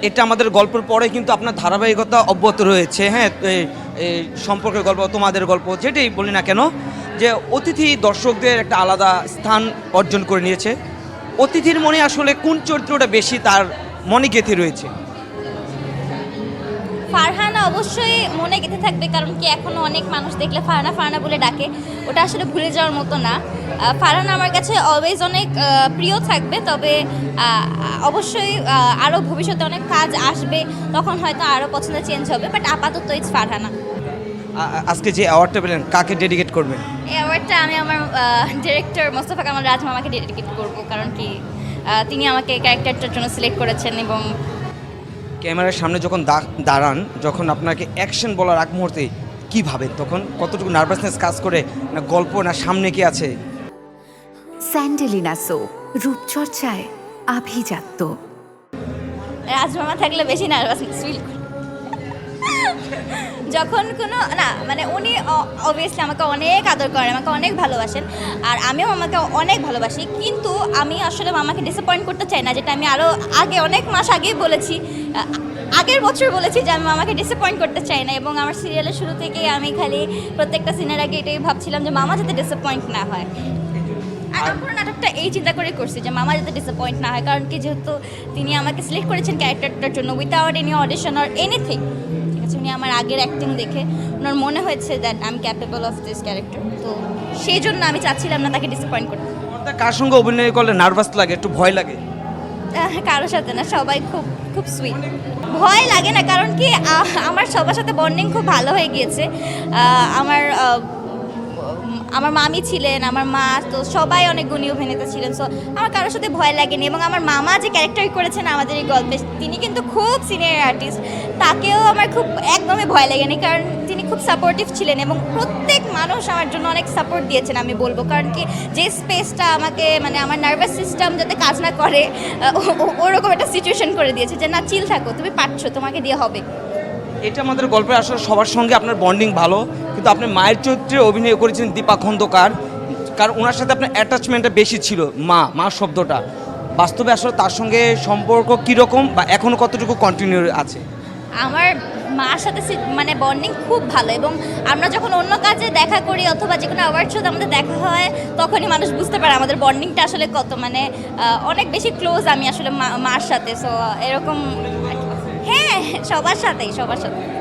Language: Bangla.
এটা আমাদের গল্পের পরে কিন্তু আপনার ধারাবাহিকতা অব্যাহত রয়েছে, হ্যাঁ, এই সম্পর্কের গল্প, তোমাদের গল্প, যেটাই বলি না কেন, যে অতিথি দর্শকদের একটা আলাদা স্থান অর্জন করে নিয়েছে। অতিথির মনে আসলে কোন চরিত্রটা বেশি তার মনে গেঁথে রয়েছে? ফারহানা অবশ্যই মনে গেঁথে থাকবে, কারণ কি এখনও অনেক মানুষ দেখলে ফারহানা ফারহানা বলে ডাকে, ওটা আসলে ভুলে যাওয়ার মতো না। ফারহানা আমার কাছে অলওয়েজ অনেক প্রিয় থাকবে, তবে অবশ্যই আরও ভবিষ্যতে অনেক কাজ আসবে, তখন হয়তো আরও পছন্দ চেঞ্জ হবে, বাট আপাতত ইটস ফারহানা। আজকে যে অ্যাওয়ার্ডটা পেলেন কাকে ডেডিকেট করবেন? এই অ্যাওয়ার্ডটা আমি আমার ডিরেক্টর মোস্তফা কামাল রাজ মামাকে ডেডিকেট করব, কারণ কি তিনি আমাকে ক্যারেক্টারটার জন্য সিলেক্ট করেছেন। এবং ক্যামেরার সামনে যখন দাঁড়ান, যখন আপনাকে অ্যাকশন বলার আগ মুহূর্তে কী ভাবেন, তখন কতটুকু নার্ভাসনেস কাজ করে, না গল্প, না সামনে কি আছে? স্যান্ডেলিনা সো, রূপচর্চায় আভিজাত্য। রাজমামা থাকলে বেশি নার্ভাসনেস ফিল করি যখন কোনো না, মানে উনি অবভিয়াসলি আমাকে অনেক আদর করেন, আমাকে অনেক ভালোবাসেন, আর আমিও মামাকে অনেক ভালোবাসি, কিন্তু আমি আসলে মামাকে ডিসঅ্যাপয়েন্ট করতে চাই না, যেটা আমি আরও আগে অনেক মাস আগেই বলেছি, আগের বছর বলেছি যে আমি মামাকে ডিসঅ্যাপয়েন্ট করতে চাই না। এবং আমার সিরিয়ালের শুরু থেকে আমি খালি প্রত্যেকটা সিনের আগে এটাই ভাবছিলাম যে মামা যাতে ডিসঅ্যাপয়েন্ট না হয়। আর পুরো নাটকটা এই চিন্তা করে করছি যে মামা যাতে ডিসঅ্যাপয়েন্ট না হয়, কারণ কি যেহেতু তিনি আমাকে সিলেক্ট করেছেন ক্যারেক্টারটার জন্য without any audition or anything, ঠিক আছে, উনি আমার আগের অ্যাক্টিং দেখে ওনার মনে হয়েছে that I am capable of this character, তো সেই জন্য আমি চাচ্ছিলাম না তাকে ডিসঅ্যাপয়েন্ট করতে। কার সঙ্গে অভিনয় করলে নার্ভাস লাগে, একটু ভয় লাগে? কারোর সাথে না, সবাই খুব খুব সুইট। ভয় লাগে না, কারণ কি আমার সবার সাথে বন্ডিং খুব ভালো হয়ে গিয়েছে। আমার মামি ছিলেন, আমার মা, তো সবাই অনেক গুণী অভিনেতা ছিলেন, সো আমার কারোর সাথে ভয় লাগেনি। এবং আমার মামা যে ক্যারেক্টার করেছেন আমাদের এই গল্পে, তিনি কিন্তু খুব সিনিয়র আর্টিস্ট, তাকেও আমার খুব একদমই ভয় লাগেনি, কারণ তিনি খুব সাপোর্টিভ ছিলেন এবং প্রত্যেক মানুষ আমার জন্য অনেক সাপোর্ট দিয়েছেন আমি বলবো। কারণ কি যে স্পেসটা আমাকে, মানে আমার নার্ভাস সিস্টেম যাতে কাজ না করে ওরকম একটা সিচুয়েশন করে দিয়েছে যে না, চিল থাকো, তুমি পারছো, তোমাকে দিয়ে হবে। এটা আমাদের গল্পে আসলে সবার সঙ্গে আপনার বন্ডিং ভালো, কিন্তু আপনি মায়ের চরিত্রে অভিনয় করেছেন দীপা খন্দকার, কারণ ওনার সাথে আপনার অ্যাটাচমেন্টটা বেশি ছিল, মা শব্দটা। বাস্তবে আসলে তার সঙ্গে সম্পর্ক কীরকম, বা এখনও কতটুকু কন্টিনিউ আছে? আমার মার সাথে মানে বন্ডিং খুব ভালো, এবং আমরা যখন অন্য কাজে দেখা করি অথবা যে কোনো অ্যাওয়ার্ড শোতে আমাদের দেখা হয়, তখনই মানুষ বুঝতে পারে আমাদের বন্ডিংটা আসলে কত, মানে অনেক বেশি ক্লোজ আমি আসলে মার সাথে। সো এরকম, হ্যাঁ, সবার সাথেই।